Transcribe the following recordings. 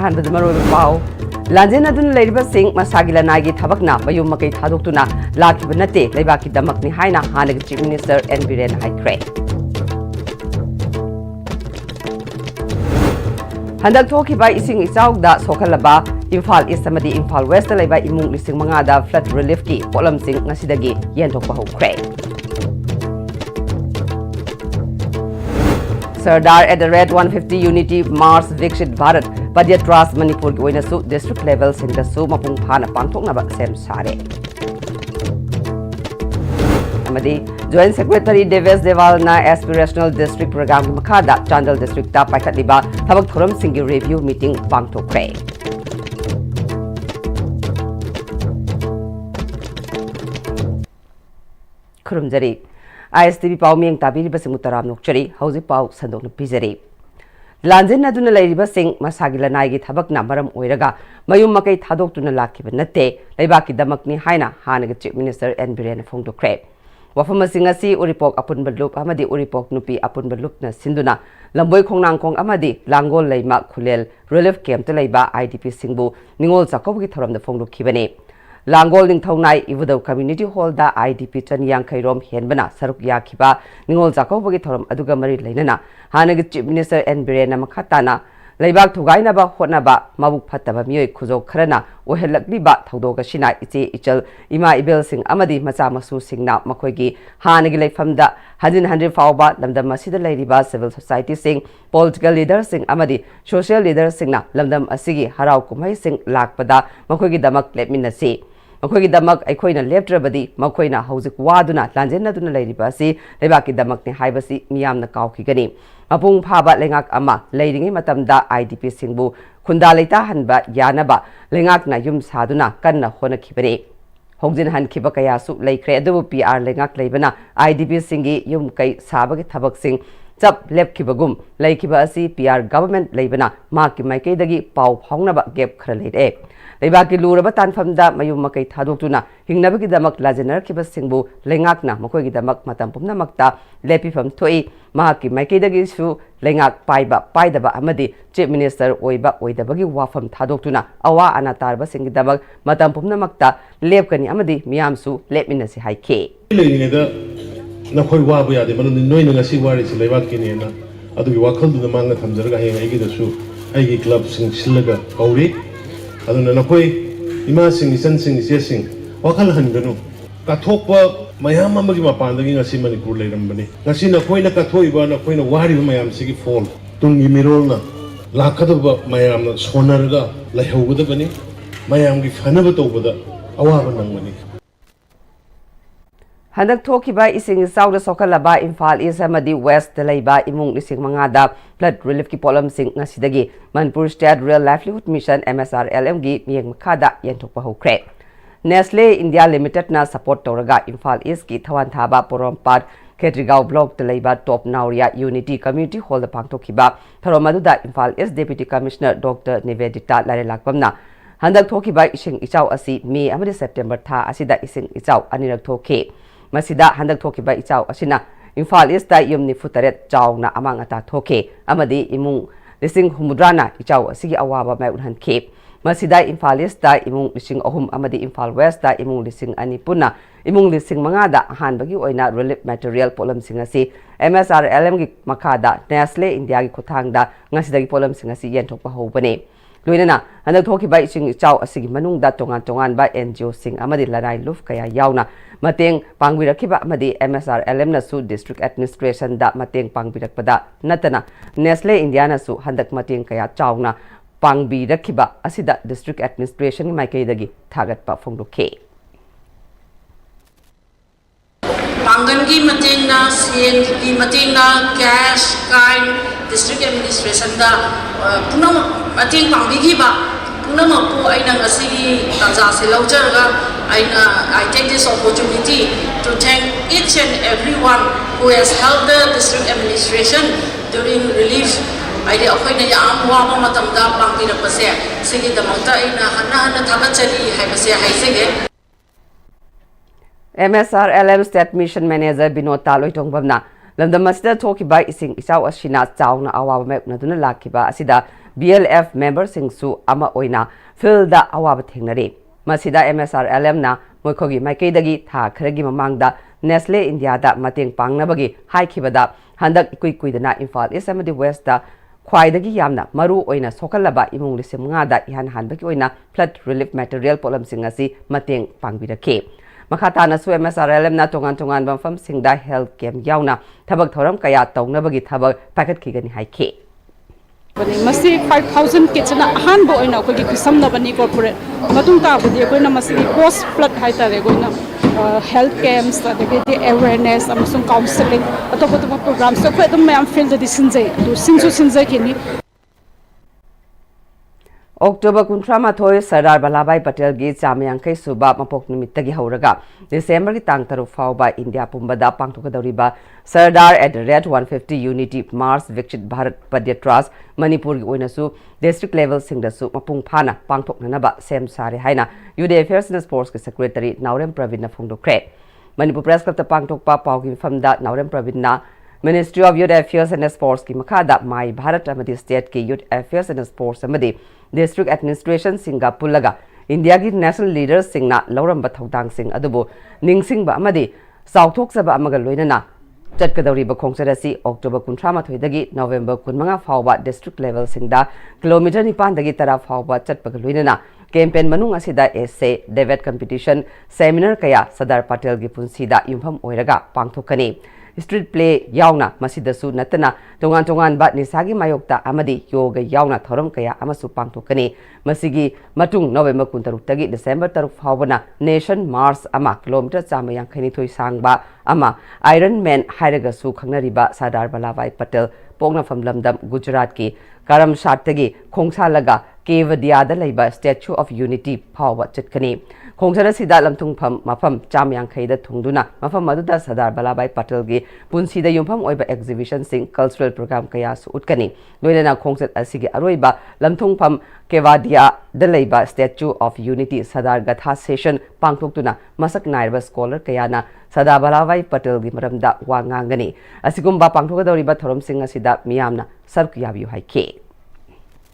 अहानबद मरोब पाव लांजेन अदुन लेरिबा सिंह मसागी लनागी थबकना मयुम मकई थादोक्तुना लाखिब नते लेबाकी दमकनी हाइना हानग चीफ मिनिस्टर एन बिरेन हाइख्रे हंदक थोखिबा इसिंग इचाउदा सोखलबा इम्फाल ईस्ट अमदी इम्फाल वेस्ट लेबा इमुंग लिसिंग मंगादा फ्लड रिलीफ की पोलम सिंह ngasiदagi yenthokpa hokre Sardar at the Red 150 Unity Mars Vikshit Bharat Padyatras Manipur ki oina su district level singda su mapung phana pangthoknaba sem sare amadi Joint Secretary Deves Deval na aspirational district program ki makhada Chandal district ta paikhatliba thabak thoram singi review meeting pangthokre Kurumjari ISTV Pau Mieng Tabiri Basing Mutaram Nokchari, Hausi Pau Sandok Pizari. Lanzin Naduna Lady Sing, Masagila Nagi Tabak Namaram Oiraga, Mayum Makai Tadok to Nalaki Nate, Lebaki Damakni Haina, Hanaga Chief Minister and Biren Fondo Crab. Wafama Singasi, Uripok upon Balup, Amadi Uripok Nupi upon Balupna Sinduna, Lamboy Konang Kong Amadi, Langol Lema Kulel, Relief Camp to Leba, IDP Singbu, Ningol Zakovi from the Fondo Kibane. Langol ning thongnai ivudo community hall da IDP Chanyang Kairom Henbana Saruk Yakiba Ningol Zakobogi Thorum Aduga Mari Lenana Hanag Chief Minister and Birena Makatana Laibak Tugaina ba Honaba Mabuk Pataba Mui Kuzo Karana Ohelakli ba Taudoga Shina Iti Ichel Ima Ibel Sing Amadi Masamasu Sing na Makogi Hanagile Famda Hadin Hundred Fauba Lamdam Masida Lady Ba Civil Society Sing Political Leaders Sing Amadi Social Leaders Sing na Lamdam Asigi Harau Kumai Sing Lakpada Makogi Damak let me see Makogi Damak Akoina Leptrabadi, Makoina Hauzik Waduna, Lanjena Duna Lady Basi, Lebaki Damak ni Haibasi, Miam the Kaukigani. Apung Paba Lengak Ama, Lady Matamda, IDP Singbu, Kundalita Hanba, Yanaba, Lengak na Yum Saduna, Kanna Hona Kibane. Hogzin Han Kibakayasu, Lake Credo PR Lengak Labana, IDP Singi, Yum Kai Sabak Tabak Sing, Zap Lep Kibagum, Lake Kibasi, PR Government Labana, Mark Mike Dagi, Pau Hongnaba Gap Kralade. Lebaki Luraba Tanfamda, Mayum Makai Tadotuna, Hingnabaki Damak Lazener Kibasingbu, Lengakna, Makogi Damak Matampumna Makta, Lepi from Toi, Mahaki Maki Dagishu, Lengak Paiba, Paidaba Amadi, Chief Minister Oiba Oidabagi Wafam Tadotuna, Awa Anatarba Singidamak, Matampumna Makta, Lepkani Amadi, Miamsu, let me nasi haike. Nakoi Wabuya, the Manunoina Siwari, Levakina, Adu Wakon to the Manga Tamzerga, Agidasu, Agi Club Sing Silaga, Ori. Aduna nakoi imasing isansing isesing wakal hangano kathokpa mayam amagi mapandagi ngasi Manipur leirambani ngasi nakoi na kathoiba nakoi na wari mayam sigi fall tungi mirolna lakadaba mayam na sonarga laihogudabani mayam gi phanaba tobada awaba nangmani Handak Tokiba ising South Sokalaba Imphal East Amadi West Laiba Imung Lising Mangada Flood Relief ki Polam Sing Nasidagi Manipur State Real Livelihood Mission MSRLM gi Mieng Makada Yentokpa Hokre Nestle India Limited na support Toraga Imphal East ki Thawan Thaba Porompat Ketrigao Block Laiba Top Nauria Unity Community Hall the Pangtokiba Thoromaduda Imphal East Deputy Commissioner Dr. Nivedita Larelakpamna Handak Tokiba ising Ichau asi May amadi September tha asida ising Ichau anirak thoke Masida Handak Tokiba Ichau Asina, Imphal East da Yumni Futaret Chow na Amangata Toke, Amadi Imung, Lising Humudrana, Ichau, Sigi Awaba Mountain Cape, Masida Imphal East da Imung Lising Ohum Amadi Imphal West da Imung Lising Anipuna, Imung Lising Mangada, Hanbagi Oina Relief Material Polam Singasi, MSRLM Makada, Nestle India Kotangda, Nasidagi Polam Singasi Yentokpa Hobane. Luinana, Handak Tokiba Ising Chow Asigi Manung da Tongan ba NGO Sing Amadi Lanai Luf Kaya Yauna. Mateng Pangwirakiba Madi MSRLM na su District Administration da Mateng Pangbirakpada Natana Nestle Indiana su Handak Mateng Kaya Chawna Pangwirakiba Asida District Administration Maikaidagi Tagat pa Fongdoke Pangangi Mateng na Sien ki Mateng na Cash Kind District Administration da Punam Mateng Pangbigiba Punam po ay nang asigi tanza silaujarga I take this opportunity to thank each and everyone who has helped the district administration during relief. I did a point of Matamda Pampina Pase, singing the Mota in Hana Tabachari, Hypasia Haising. MSRLM State Mission Manager Binota Loitong Bamna, Lamda Master Tokiba ising Isaw Ashina Town, our Map Naduna Lakiba, Asida, BLF membersingsu ama oina fielda awaba thengnare masida MSRLM na moikhogi maikeidagi tha kharagi mamangda Nestle India da mateng pangnabagi haikhibada handak ikuidana Imphal East amadi West da khwaidagi yamna maru oina sokalaba imung lisim nga da ihan hanbaki oina flood relief material polamsing asi mateng pangbirake makhatana su MSRLM na tongan bamfam singda health camp yauna thabak thoram kaya tawnabagi thabak packet khigani haikhe masi 5,000 kitchen ahan bo oina ko gi kusam na bani corporate matung ta budi ko na masi post flood haita re ko na health camps the awareness amasung counseling atop programs so ko edum mayam field the sinjai to sinjai kini October 13 Sardar Vallabhbhai Patel gi Chamyangkai suba mapok numittagi hauraga December gi tang taruk fauba India pumbada pangthokadoriba Sardar at the Red 150 Unity Mars Viksit Bharat Padyatras Manipur gi oinasu district level singdasu mapung phana pangthoknanaba sem sare haina Youth Affairs and Sports ki secretary Naurem Pravin na phongdokre Manipur Press Club ta pangthokpa paugi famda Naurem Pravin na Ministry of Youth Affairs and Sports ki makhada Mai Bharat amadi state ki Youth Affairs and Sports amadi District Administration singa pullaga India ki national leaders singna lauramba thodang sing adubu ningsingba amadi sauthokchaba amaga loinana chatkadawriba khongcharasi October 13 dagi November 15 fawba district level singda kilometer 9 dagi tara fawba chatpaga loinana campaign manung asida essay debate competition seminar kaya Sardar Patel gi punsida yumpham oiraga pangthokani street play yauna masidasu natana tongan ba nisagi mayokta amadi yoga yauna thoram kaya amasu pangthokani masigi matung November 13 tagi December 3 fawbana Nation Mars ama kilometer 1yankhai sangba ama Iron Man hairaga su khangnariba Sardar Vallabhbhai Patel pokna famlamdam Gujarat ki Karam Shat-tagi khongsalaga Kevadia da leiba Statue of Unity phawa chatkani Khongsara sida lamthung pham mafam chamyangkhai da thungduna mafam maduda Sardar Vallabhbhai Patel gi punsi da yumpham oiba exhibition sing cultural program kaya su utkani loinana khongsat asigi aroiba lamthung pham Kevadia da leiba Statue of Unity Sardar Gatha session pangthoktuna masak nairba scholar kayana Sardar Vallabhbhai Patel gi maramda wa ngangani asigumba pangthokadoriba thorom sing asida miyamna sark yabiyu haike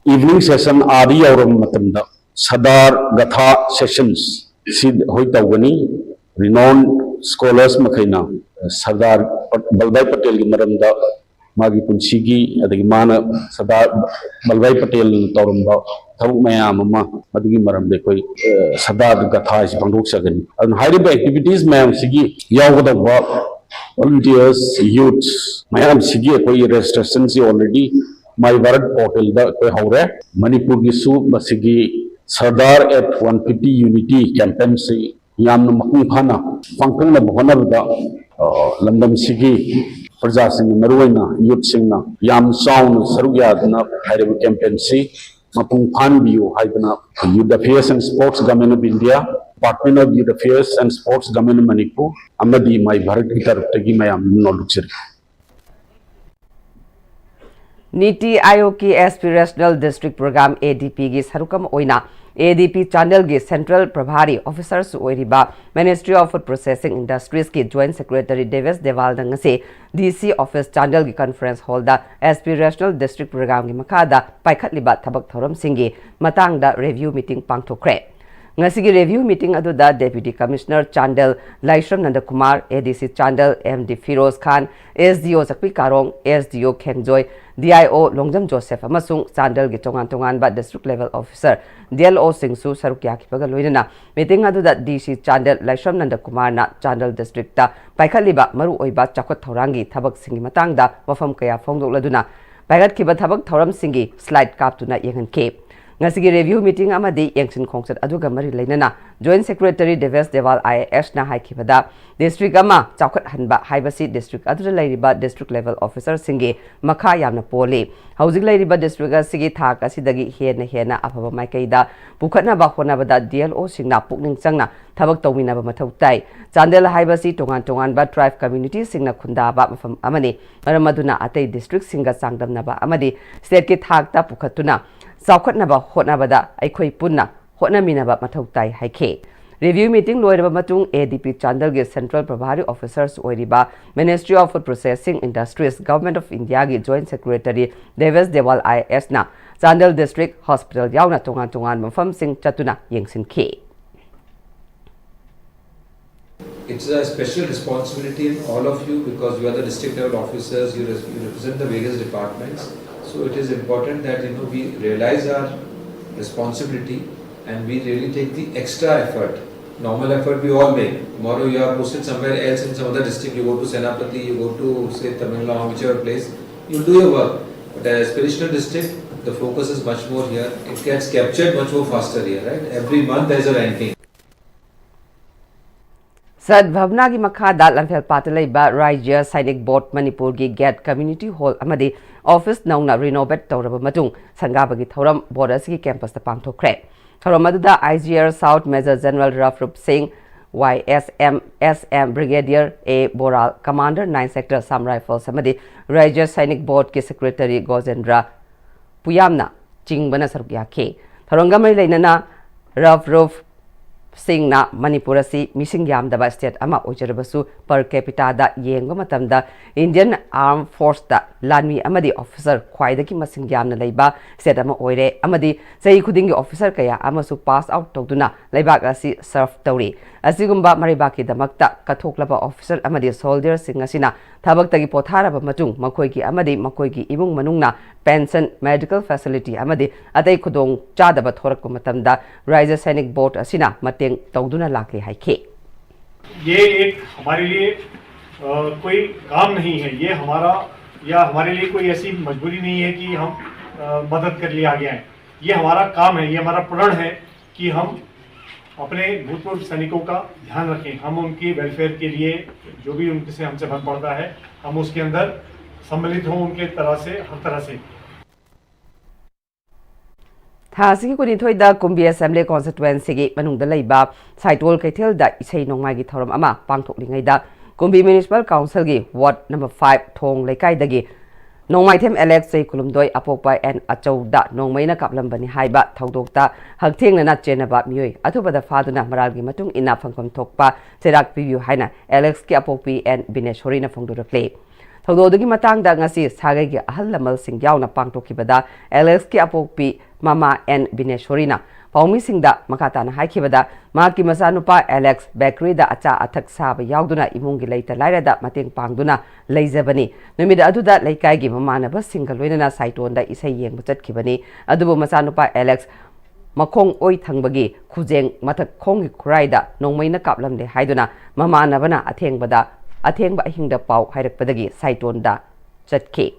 evening session adi aurum matamda Sardar Gatha sessions sid hoitawani renowned scholars makhaina Sardar Vallabhbhai Patel gi maramda magi punsigi adagi mana Sardar Vallabhbhai Patel tawrumba thabuk mayam ama adagi maramde koi Sardar Gatha is pangdok sagani and higher activities mayam sigi yawgadaba volunteers youths mayam sigi koi registration si already My Bharat portal da koi haure Manipur gi su masigi Sardar at 150 Unity campaign se yamna makung phana pangkang na bhona da landam sigi praja sing maruina youth sing na yam sound sarugya na haire campaign se mapung phan biu haibana Youth Affairs and Sports Government of India Department of Youth Affairs and Sports Government of Manipur amadi My Bharat ki taraf tagi mayam noluchir Niti Aayog ki Aspirational District Program ADP gi sarukam oina ADP channel gi Central Prabhari Officers oiriba Ministry of Food Processing Industries ki Joint Secretary Deves Dewal dangase DC Office channel gi Conference Hall da Aspirational District Program gi makada paikhatliba thabak thoram singi matangda review meeting pangthokre Ngasigi review meeting aduda Deputy Commissioner Chandel Laishram Nandakumar, ADC Chandel MD Firoz Khan, SDO Sakpi Karong, SDO Khengjoy, DIO Longjam Joseph amasung Chandel gi tongan ba district level officer DLO Singsu sarukya kipaga loinana meeting aduda DC Chandel Laishram Nandakumar na Chandel district ta paikhaliba maru oiba chakot thorangi thabak singi matangda wafam kaya phongdokladuna paigat kiba thabak thoram singi slide kaptuna yengan ke Ngasigi review meeting amadi yengsin khongsat aduga mari leinana Joint Secretary Deves Dewal IAS na haikibada district ama chakhat hanba haibasi district adura lairiba district level officer singi makha yamna pole housing lairiba district asigi thak asidagi hena afaba maikaida pukhatna ba khona bada DLO singna pukning changna thabak tawina ba mathau tai Chandel haibasi tongan ba tribe community singna khunda ba mafam amani maramaduna atei district singa sangdamna ba amadi state ki thak ta pukhatuna Saukhatnaba hotnabada aikhoi punna hotnaminaba mathau tai haike review meeting loiraba matung ADP Chandel gi Central Prabhari Officers oiriba Ministry of Food Processing Industries Government of India gi Joint Secretary Deves Dewal IAS na Chandel District Hospital yauna tongan mafamsing chatuna yengsinki. It's a special responsibility in all of you because you are the district level officers, you represent the various departments. So it is important that we realize our responsibility and we really take the extra effort. Normal effort we all make. Tomorrow you are posted somewhere else in some other district, you go to Senapati, you go to say Tamil Nadu, whichever place, you do your work. But as Spiritual district, the focus is much more here. It gets captured much more faster here, right? Every month there is a ranking. Sadbhavna ki makhada Lamphel Patalaiba Rajya Sainik Board Manipur ki Gate Community Hall amadi office nauna renovate tawraba matung sangabagi thoram board asigi campus ta pangthokre. Thoram aduda IGR South Major General Rafrup Singh YSM Brigadier A Boral Commander 9 Sector Sam Rifles amadi Rajya Sainik Board ki Secretary Gojendra Puyamna Chingbana sarukya ke. Thorangamai lainana Rafrup Singh na Manipuri si missing yam daba state ama ojarabasu per capita da yenga matamda Indian Armed Force da lanmi amadi officer khwaidaki masing yam na leiba state ama oire amadi sei khudingi officer kaya amasu pass out tawduna leibak asi serve tawri asigumba maribaki damakta kathoklaba officer amadi soldier singasina thabaktagi potharaba matung makoigi amadi makoigi imung manungna pension medical facility amadi atai khudong chadaba thorak matamda Rajya Sainik Board asina mateng tawduna lakli haike. ये एक हमारे लिए कोई काम नहीं है, ये हमारा या हमारे लिए कोई ऐसी मजबूरी नहीं है कि हम मदद कर लिए आगे आए. ये हमारा काम है, ये हमारा प्रण है कि हम अपने भूतपूर्व सैनिकों का ध्यान रखें. हम उनके वेलफेयर के लिए जो भी उनसे हमसे बन पड़ता है हम उसके अंदर सम्मिलित हों उनके तरह से हर तरह से. Thasiki kunithoida Kumbi Assembly Constituency gi manungda leiba Saitol Kaithel da isei nongmai gi thoram ama pangthoklingai da Kumbi Municipal Council gi Ward number 5 Thong Laikai dagi nongmai them Alex sei kulumdoi apokpai and achau da nongmai na kaplambani haiba thaudokta hakthengna na chenaba mioi athubada faduna maral gi matung ina phangkom thokpa cherak piu haina Alex ki apokpi and Bineshori na phongdurakle Thaudodagi matang da ngasi sagai gi ahal lamal sing yauna pangtokibada Alex ki apokpi Mama and Bineshori na paumi singda makata na haikibada maki masanupa Alex Bakery da acha athak saba yauduna imungi leita laira da mateng pangduna leizabani numida aduda leikai gi mamana ba single loina saiton da isai yeng buchat kibani adubu masanupa Alex makong oi thangbagi khujeng mathak khongi khurai da nongmai na kaplam de haiduna mamana bana athengbada athengba hingda pau hairakpadagi saiton da chatke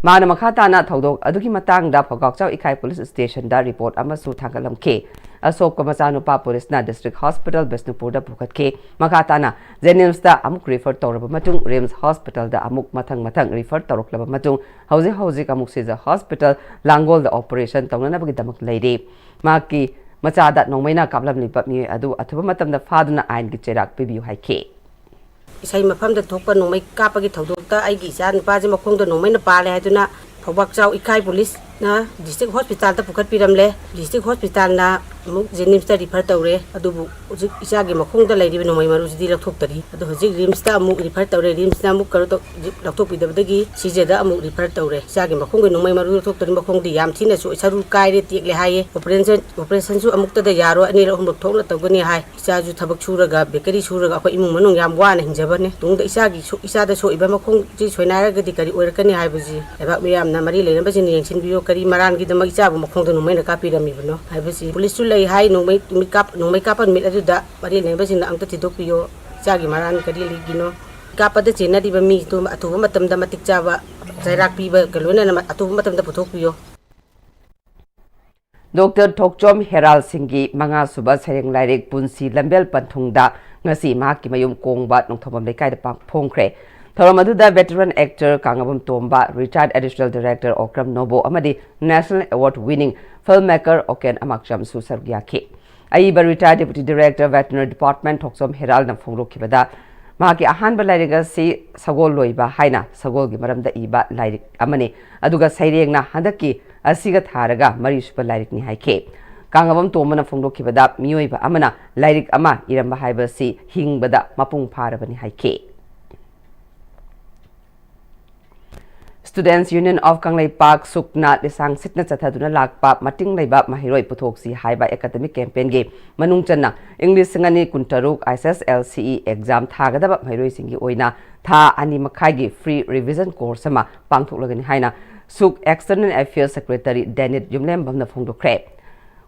Mana makata na thaudok adugi matang da Phogakchau Ikai Police Station da report amasu thagalam ke Asok Kamasanupa Police na District Hospital Bisnupur da phukat ke makata na Jenims da amuk refer tawraba matung Rims Hospital da amuk mathang refer tawroklaba matung hauzi amuk Siza Hospital Langol da operation tawnana bagi damak leide maki macha da nongmaina kaplam lipap ni adu athuba matam da faduna ain gi cherak pibiu haike Isai mafam da thokpa nongmai kapagi thaudokta aigi isa nupa je makhongda nongmai na pale haiduna Phogakchau Ikai Police na District Hospital ta pukhat piramle District Hospital na muk Jenims ta refer tawre adubu hojik isa gi makhongda leiriba nongmai maru jidi lakthoktori adu hojik Rims ta amuk refer tawre Rims na muk karo to lakthok pidabadagi CJ da amuk refer tawre isa gi makhongga nongmai maru lakthoktori makhongdi yam thina su isaru kaire tikle haye operation su amuk ta da yaro ani ra humlok thokla tawgani hai isa ju thabak suraga bakery suraga akoi imung manung yam wana hinjabane tungda isa gi isa da so iba makhong ji soinara ga dikari oirakani haibuji eba miyam na mari leina bajin yengsin biyo kari maran gi damagi chabu makhongda nongmai na kapirami bano haibuji police su lei hai nongmai kapan mit adu da mari leina bajin angta tidokpiyo chagi maran kari ligino kapada chena di bami to atuba matam da matik chaba jairak piba galona na atuba matam da puthokpiyo Dr. Thokchom Heral Singhi Manga Suba Sereng Lairik Punsi Lambel Panthungda ngasi mahaki mayum kongba nongthomam lekai da phongkre Thoramadu veteran actor Kangabum Tomba retired additional director Okram Nobo amadi national award winning filmmaker Oken Amakcham Susargyake Aiba retired deputy director veterinary department Thokchom Heral na phongrokibada mahaki ahanba lairiga si sagol loiba haina sagol gi maramda iba lairik amani aduga sairengna handaki asiga tharaga marisuba lairik ni haike Kangabam Tomana phongrokibada miyoiba amana lairik ama iramba haiba si hingbada mapung pharabani haike Students Union of Kanglei Park Sukna Lisang Sitna Chathaduna Lakpa Mating Leiba Mahiroi Putoksi Haiba Academic Campaign Game Manung Chana English Singani Kuntaruk ISSLCE exam Tagadaba Mahiroi Singi Oina Tha Ani Makai free revision course sama Pangtulagani Haina Suk External Affairs Secretary Denit Yumlem Bamna Fongdo Crab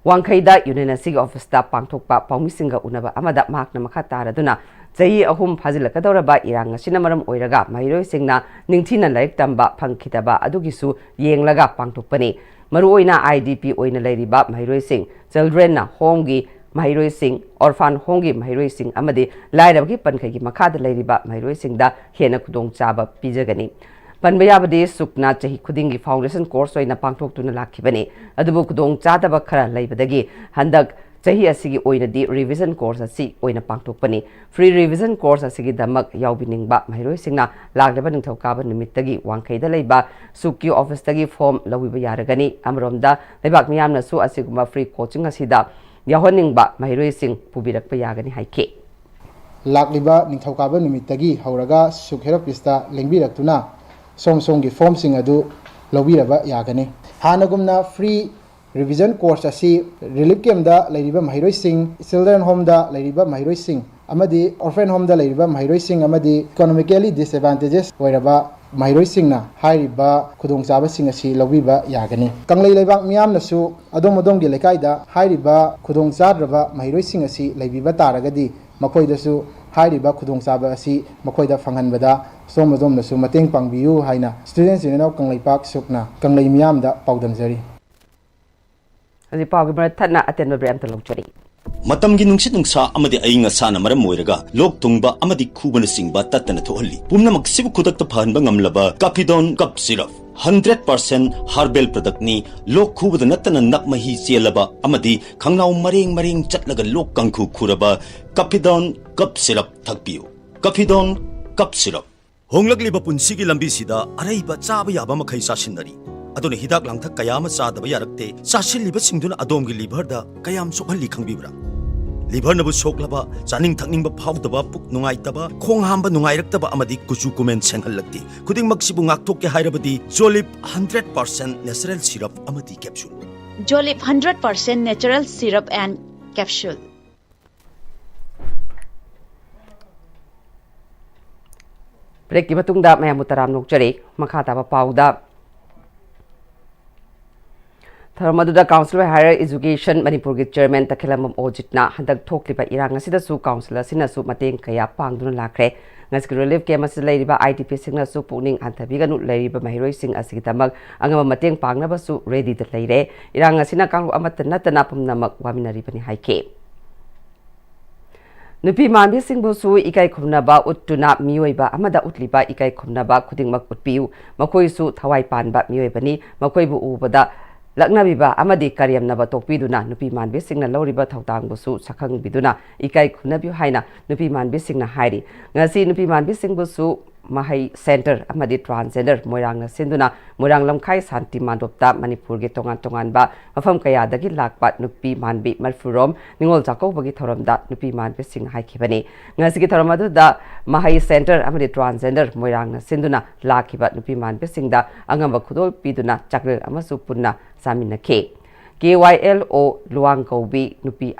Wangkaida Union Sig Office Staff Pangtokpa Paumisinga Unaba Amada Mark Namakataraduna Zayi Ahum Fazilakadoraba Iranga Sinamaram Oiraga Mahiroi Singna Ningtina Like Tamba Pankitaba Adugisu Yeng Laga Pangtokpani Maruina IDP Oina Ladiba Mahiroi Sing Children na Hongi Mahiroi Sing Orphan Hongi Mahiroi Sing Amadi Lairabaki Pankagi Makada Ladiba Mahiroi Sing da Hena Kudong Chaba Pijagani Panbayabadi Sukna Chahi Kudingi Foundation course oina Pangtok Tuna Lakibani Adubu Kudong Chadaba Kara Laibadagi Handak Chahi Asigi Oinadi revision course asi Oina Pangtokpani free revision course asigi Damak Yaubiningba Mahiroi Singna Laglaban Tokaba Nimitagi Wangkaida Laiba Suki office tagi form Lawiba Yaragani Amromda Lebak Miyamna Su Asiguma free coaching asida Yahoningba Mahiroi Sing Pubirak Payagani Haike Lagliba Ningthokaba Nimitagi Hauraga Sukherapista Lingbiratuna Somsongi form sing adu Lawiraba Yagani Hanagumna free revision course asi relief camp da Lariba Mahiroi Sing children home da Lariba Mahiroi Sing amadi orphan home da Lariba Mahiroi Sing amadi economically disadvantages oiraba Mahiroi Sing na hairiba khudong chaba sing asi lawiba yagani Kanglei Leibak miyam nasu adom gi lekai da hairiba khudong chadraba Mahiroi Sing asi laibiba taragadi makoi dasu hairiba khudong chaba asi makoi da phanganbada somodom nasu mateng pangbiu haina students union of Kanglei Park Sukna Kanglei miyam da paudamjari Ani Pagi Maratana Aten Brem Talokchari Matamgi nungsit nungsa amadi ainga sana maram moiraga lok tungba amadi khubana singba tatana thohalli pumna maksibu khudakta phanba ngamlaba Capidon cup syrup 100% herbal product ni lok khubada natana nakmahi chelaba amadi khangnau mareng chatlaga lok kangkhu khuraba Capidon cup syrup thakpiu Capidon cup syrup honglakliba punsigi lambi sida araiba chaba yaba makhai sasinari adone hidak langthak kayama sadaba yarakte sasilliba singduna adomgi liver da kayam sokhalli khangbibra liver nabu soklaba chaning thakningba phawdaba puk nungaitaba khong hamba nungairaktaba amadi kuchu kumen senghallakti khuding maksibu ngakthok ke hairabadi Jolip 100% natural syrup amadi capsule Jolip 100% natural syrup and capsule Break ki matungda mayamutaram nokchari makhata ba pauda Tharamaduda Council of Higher Education Manipuri Chairman Takhilamam Ojitna Handak Thokliba Irang asida su councilor sina su mateng kaya pangduna lakre ngasiki relief camp asida leiriba IDP singna su pukning anthabiganu leiriba mahiroi sing asigidamak angama mateng pangnaba su ready da leire Irang asina kanglu amata natana pumnamak waminaribani haike Nupi manbi singbu su ikai khumnaba uttuna miyoiba amada utliba ikai khumnaba khudingmak utpiu makoi su thawai panba miyoibani makoibu ubada Laknabiba amadi karyam naba tokpiduna nupi manbi singna loriba thawtang busu sakhang biduna ikai khunabiu haina nupi manbi singna hairi ngasi nupi manbi singbusu mahai center amadi transgender moirang sinduna moirang lamkhai santi mandopta manipur ge tongan ba mafam kaya dagi lakpa nupi manbi malfurom ningol jakau bagi thoramda nupi manbi sing haikibani ngasi ge thoramadu da mahai center amadi transgender moirang sinduna lakiba nupi manbi singda angamba khudol piduna chakre amasu punna Saminake KYLO Luang Kobi Nupi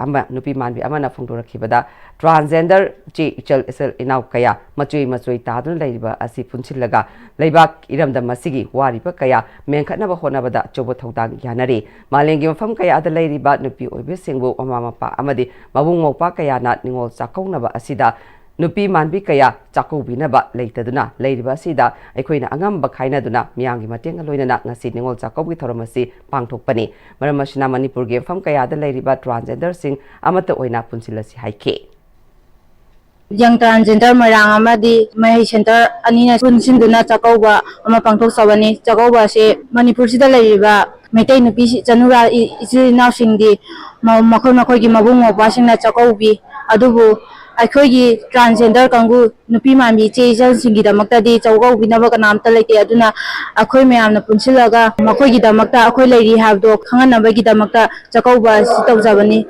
Manbi Amana Fungdorakibada Transgender J Ichel Isel Inau Kaya Machui Tadun Laiba Asi Punchilaga Laibak Iram the Masigi Wariba Kaya Menkatnaba Honabada Chobotang Yanari Malengi Fam Kaya the Lady Bat Nupi Obi Singbo Omamapa Amadi Mabungo Pakaya Nat Ningol Sakonaba Asida Nupi manbi kaya chakobinaba leitaduna leiba sida aikoina angamba khainaduna miyangi matenga loinana ngasi ningol chakobi thoramasi pangthokpani maramasina manipur ge fam kaya da leiriba transgender sing amata oina punsilasi haike Young transgender marang amadi mai center anina punsinduna chakoba ama pangthok sabani chakoba se manipur sida leiba metai nupi chanura ichina singdi makhoi gi mabung opa singna chakobi adubu aikogi transgender kangu nupi manbi chejal singi damakta di chawgau binaba kanamta leite aduna akoi mayamna punsilaga makoi gi damakta akoi leiri habdo khanganaba gi damakta chakauba sitawjabani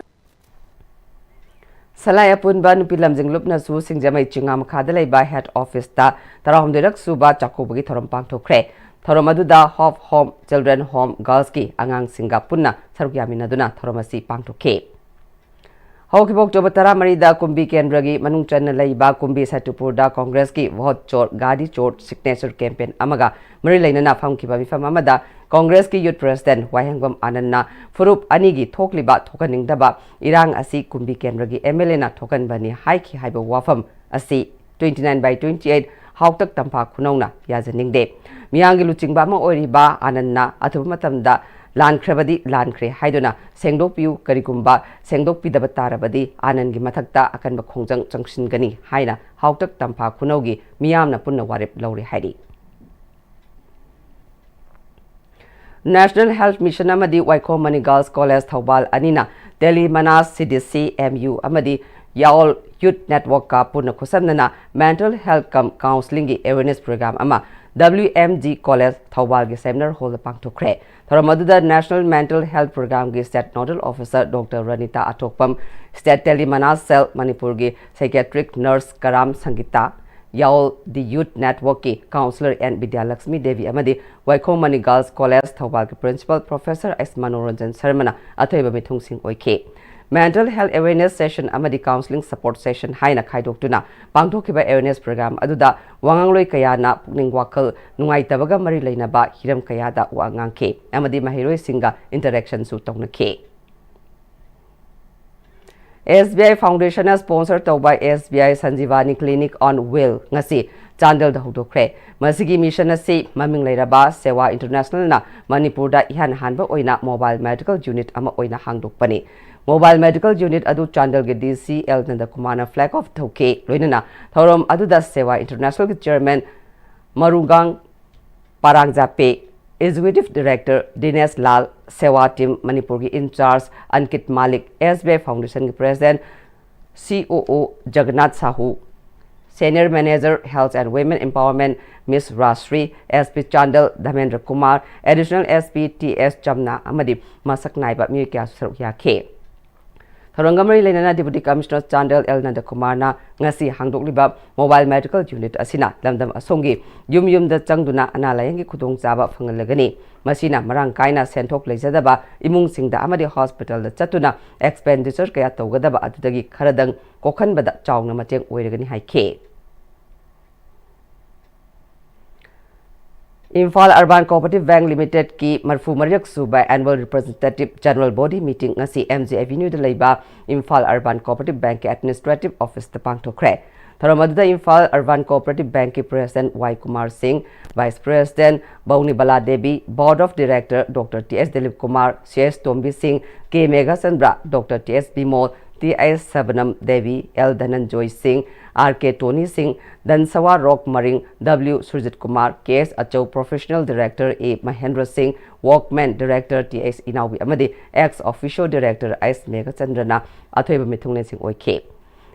Salaya punba nupi lamjing lupna su singjamai chingam khadalai ba head office ta tarahum derak suba chakobagi thoram pangthokre Thorom aduda Hope Home Children Home Girls ki angang singa punna saruk yaminaduna thoromasi pangtokhe. Hawkibok Jobatara Marida Kumbi Kendragi Manung Channel Laiba Kumbi Satupurda Congress ki vote chor Gadi chor signature campaign Amaga Marilaina Famkiba Mifamamada Congress ki Youth President Wahangam Ananna Furup Anigi Tokliba Tokaning Daba Irang Asi Kumbi Kendragi MLA na Tokan Bani Haiki Haiba Wafam Asi 29/28 Hawtak Tampa Kunona Yazaning De Miyangi Luchingba Ma Oriba Ananna Atumatamda Lan Krebadi Lan Kre Haiduna Sengdok Piu Karigumba Sengdok Pidaba Tarabadi Anangi Matakta Akan Bakongjang Junction Gani Haina Hawtak Tampa Kunogi Miyamna Punna Warip Lori Haidi National Health Mission Amadi Waiko Mani Girls College Thawbal Anina Delhi Manas CDC MU Amadi Yaol Youth Network ka Punna Kusamnana Mental Health Counseling gi Awareness Program Ama WMG College Thawbal gi Seminar Hall Pangtokre Thoramaduda National Mental Health Program gi State Nodal Officer Dr. Ranita Atokpam State Telemanas Cell Manipur gi Psychiatric Nurse Karam Sangita Yaol the Youth Network ki Counselor and Vidya Lakshmi Devi Amadi Waiko Mani Girls College Thawbal ki Principal Professor S. Manoranjan Sarmana Athoiba Mithung Singh Oike Mental Health Awareness Session Amadi Counseling Support Session Haina Khaidokuna Pangthokiba Awareness Program Aduda Wangangloi Kayana Pukning Wakal Nungaitabaga Mari Leinaba Hiram Kayada Wangangke Amadi Mahiroi Singa Interaction Su Tongnake SBI Foundation has sponsored by SBI Sanjivani Clinic on Will Ngasi Chandel Daudokre Masigi Mission asi Maming Lairaba Sewa International na Manipurda Ihan Hanba Oina Mobile Medical Unit Ama Oina Hangdokpani Mobile Medical Unit Adu Chandel ge DCL Nanda Kumana Flag of Thoke Loinana Thorom Aduda Sewa International Chairman Marungang Parangjape Executive Director Dinesh Lal Sewa Team Manipur ki in charge Ankit Malik SBI Foundation ki President COO Jagannath Sahu Senior Manager Health and Women Empowerment Ms. Rashri SP Chandel Dhamendra Kumar Additional SP TS Chamna Amadi Masak Naiba Miyakya Sarukya K Tharangamari Lenana Deputy Commissioner Chandel L. Nanda Kumarna Ngasi Hangdokliba Mobile Medical Unit Asina Lamdam Asongi Yum the Changduna Analayangi Kudong Zaba Fangalagani Masina Marang Kaina Sentok Lezadaba Imung Singda Amadi Hospital the Chatuna Expenditure Kaya Togadaba Atudagi Karadang Kokan Bada Chowna Mateng Oiragani Haike Imphal Urban Cooperative Bank Limited ki Marfu Mariak Subai Annual Representative General Body Meeting ngasi MG Avenue de Leiba Imphal Urban Cooperative Bank Administrative Office the Pangtokre Thoramaduda Imphal Urban Cooperative Bank ki President Y. Kumar Singh Vice President Bauni Bala Devi Board of Director Dr. T.S. Dilip Kumar CS Tombi Singh K. Mega Sandra Dr. T.S. Bimol T.S. Sabanam Devi L. Dhananjoy Singh R.K. Tony Singh Dansawa Rock Maring W. Surjit Kumar K.S. Achau Professional Director A. Mahendra Singh Walkman Director T.S. Inawi Amadi Ex-Official Director S. Megachandrana Athoiba Mithungnen Singh Oike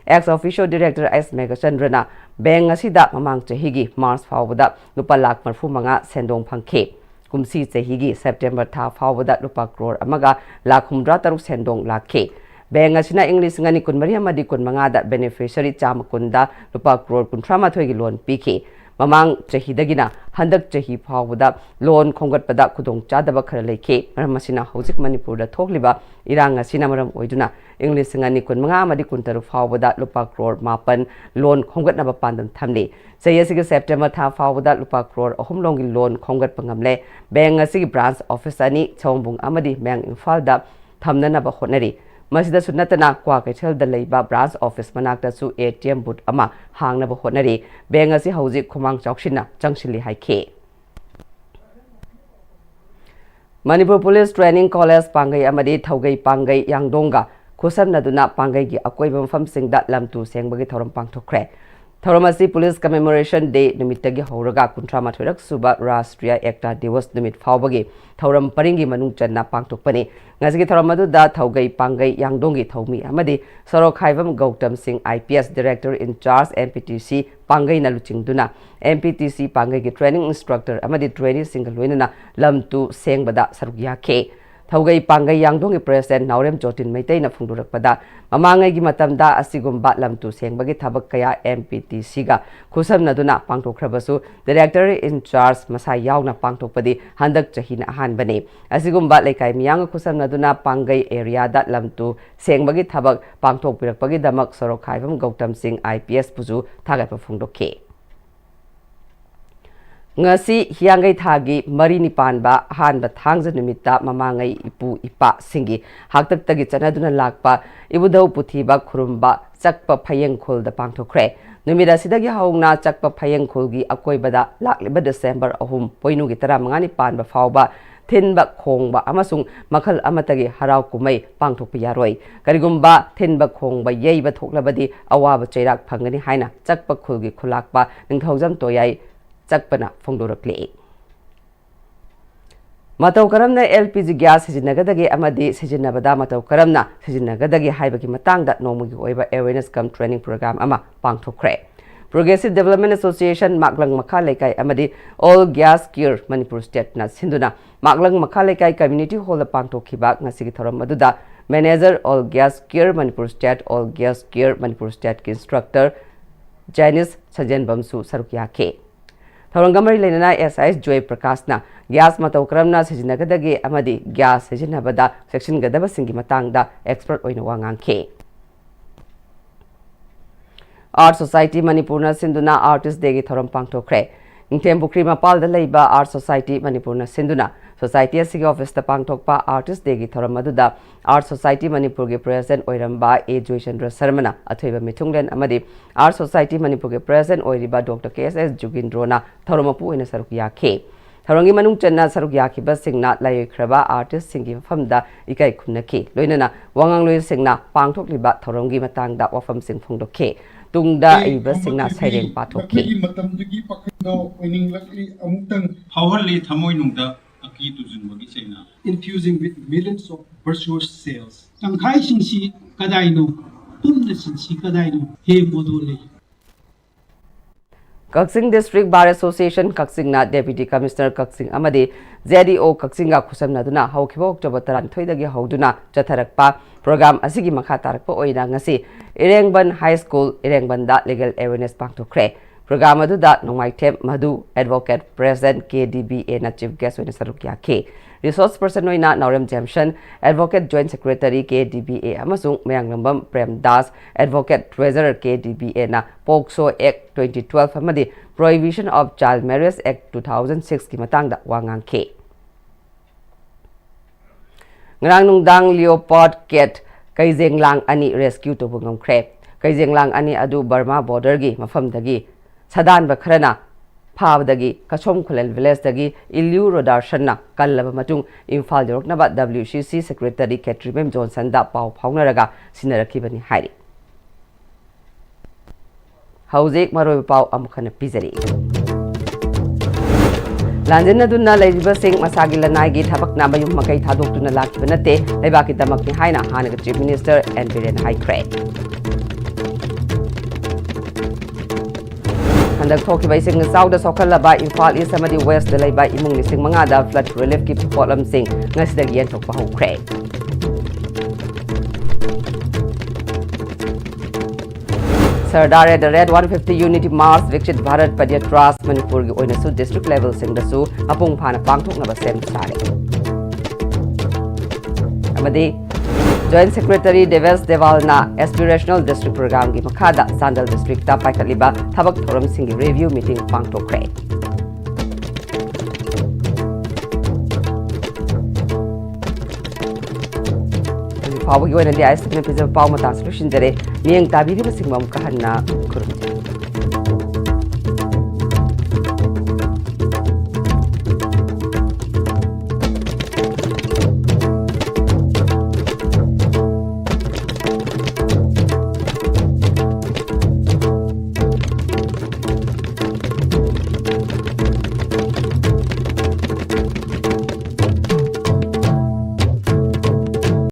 Ex-Official Director S. Megachandrana Bank Asida Mamang Chahigi Mars Fawada Lupa Lakh Marfu Manga Sendong Pangke Kumsi Chahigi September Tha Fawada Lupa Crore Amaga Lakh Humdra Taruk Sendong Lakhe Bank asina English ngani kun Maria Madi kun mangada beneficiary chama kunda lupa crore kun trama thoigi loan piki mamang chahi dagina handak chahi phawada loan khongat pada khudong chadaba khara leike masina hojik Manipur da thokliba irang asina maram oiduna English ngani kun manga madi kun taru phawada lupa crore mapan loan khongat na pandam thamle sayasiga September tha phawada lupa crore ahum longi loan khongat pangamle bank asigi branch office ani chombung amadi mang Imphal da thamna na ba honari Masida Sunatana Kwa Kechel the Leiba Branch Office Manakta Su ATM Boot Ama Hang Naba Honari Bengasi Hausi Kumang Chokshina Jangshili Haike Manipur Police Training College Pangai Amadi Taugai Pangai Yangdonga Kusam Naduna Pangai Gi Akoibam Fam Singda Lamtu Sengbagi Thoram Pangtokre Thoramasi Police Commemoration Day Nimitagi Horaga Kuntrama Thurak Suba Rastriya Ekta Divas Nimit Fawbagi Thoram Paringi Manung Channa Pangtokpani Ngazigi Thoramadu da Thaugai Pangai Yangdongi Thomi Amadi Sorok Haivam Gautam Singh IPS Director in Charge MPTC Pangai Naluchingduna MPTC Pangai Training Instructor Amadi Training Single Winana Lamtu Sengbada Sarugya K Thaugai Pangai Yangdongi President Naurem Jotin Meitei na Phungdurakpada Mamangai gi matamda asigumba lamtu sengbagi thabak kaya MPTC ga khusamnaduna pangthokrabasu Director in Charge Masai Yauna pangthokpadi handak chahina ahanbani asigumba lekai miyang khusamnaduna Pangai area da lamtu sengbagi thabak pangthokpirakpagi damak Sorok Khaibam Gautam Singh IPS puju thagaipa phungdokhe ngasi hiangai thagi marini panba hanba thangja numita mamangai ipu ipa singi haktak tagi chanaduna lakpa ibudau puthiba khurumba chakpa phayeng khul da pangthokre numida sidagi haungna chakpa phayeng khulgi akoibada lakliba December 3 poinu gi 15 panba fawba thinba khongba amasung makhal amatagi harau kumai pangthokpa yaroi karigumba thinba khongba yeiba thoklabadi awaba cheirak phangani haina chakpa khulgi khulakpa ningthaujam toyai Chakpana Phongdorakle. Matau Karamna LPG gas Sijinagadagi Amadi Sijinabada Matau Karamna Sijinagadagi Haibaki Matang that Nomugi Oiva Awareness Come Training Program Ama Pangthokre. Progressive Development Association Maklang Makalekai Amadi All Gas Gear Manipur State na Sinduna Maklang Makalekai Community Hall Pangthokibak Nasigi Thoram Maduda Manager All Gas Gear Manipur State All Gas Gear Manipur State Instructor Janice Sajan Bamsu Sarukyake. Tharangamari Lenana SIS Joy Prakasna gas matau karamna sijinagadagi amadi gas sijinabada section gadaba singi matangda expert oina wangangke Art Society Manipurna Sinduna Artist Degi Thoram Pangthokre Ingtembukri Mapal da leiba Art Society Manipurna Sinduna Society asigi office da pangthokpa Artist Degi Thoram maduda Art Society Manipur ge President Oiramba A Joychandra Sarmana athoiba mithunglen amadi Art Society Manipur ge President Oiriba Dr. KSS Jugindrona Thoromapu ina saruk yakhe Tharangi manung channa saruk yakhiba singna layekhraba artist singi famda ikai khunakhe loinana wangang loi singna pangthokliba thorangi matangda wafam sing phongdokhe tungda iba singna saireng pathokhe matamdagi pakhdo oining lakli amutang hawhalli thamoi nungda aki tujunbagi chaina infusing with millions of virtuous sales tangkhai singsi kadaino pumna singsi kadaino he modole Kaksing District Bar Association Kaksing na Deputy Commissioner Kaksing amadi ZDO Kaksing ga khusamnaduna hawkhiba October 30 dagi hauduna chatharakpa program asigi makha tarakpa oina ngasi Irengban High School Irengbanda Legal Awareness pangthokre program aduda Nongmaithem Madhu Advocate President KDBA na Chief Guest oina sarukyakhe Resource Person oina Naurem Jamshan Advocate Joint Secretary KDBA amasung Mayanglambam Prem Das Advocate Treasurer KDBA na POCSO Act 2012 amadi Prohibition of Child Marriage Act 2006 ki matangda wangangke Ngrang nungdang leopard cat kaijenglang ani rescue to bungangkre kaijenglang ani adu Burma border gi mafamdagi sadan bakhrana Pavdagi, Kachom Kulel Village Dagi, Ilu Rodarshanna, Kalaba Matung, Infal Yorknaba, WCC Secretary Catherine Johnson, da Pau Paunaraga, Sinarakibani Hari. Hauzik Maro Pau Amukana Pizari. Landina Duna Ladiba Singh Masagila Nagi, Tabak Nabayum Makai Taduk Duna Laki Benate, Lebaki Damakni Haina, Hanaga Chief Minister, and Viren High Craig. Handak thoki bai sing south da sokhala ba Infal East amadi West da laiba imung ni sing mangada flood relief ki potlam sing ngasida gian thok pa hokre Sardar at the Red 150 Unity Mars Vikshit Bharat Padya Trust Manipur gi oina su district level sing da su apung phana pangthok na ba sem sare amadi Joint Secretary Deves Devalna Aspirational District Program ki makhada Sandal District ta paikaliba thabak thoram singi review meeting pangthokre Pawagi oina dia isip na pizza paw mata solution jare mieng tabiri basing mam kahanna kurumje